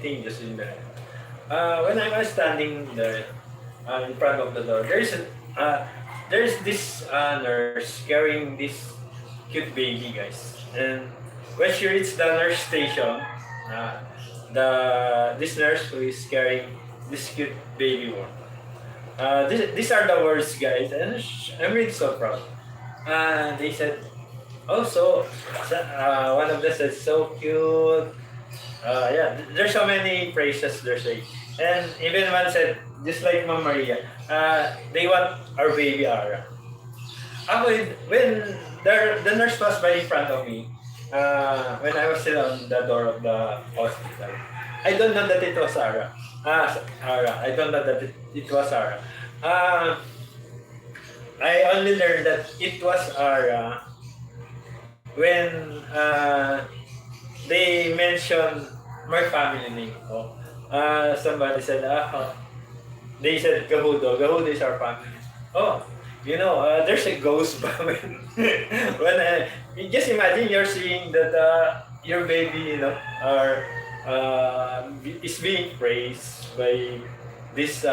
contagious in there. When I was standing there in front of the door, there's this nurse carrying this cute baby, guys. And when she reached the nurse station, this nurse who is carrying this cute baby one. These are the words, guys, and I'm really so proud. They said, "Oh, one of them said, so cute." Yeah, there's so many praises they're saying. And even one said, just like Mama Maria, they want our baby Ara. Ako, when the nurse passed by in front of me, when I was still on the door of the hospital, I don't know that it was Ara. Ara. I don't know that it was Ara. I only learned that it was Ara when they mentioned my family name. Oh, somebody said, they said Gahudo. Gahudo is our family. Oh, there's a ghost ba when you just imagine you're seeing that your baby, is being praised by this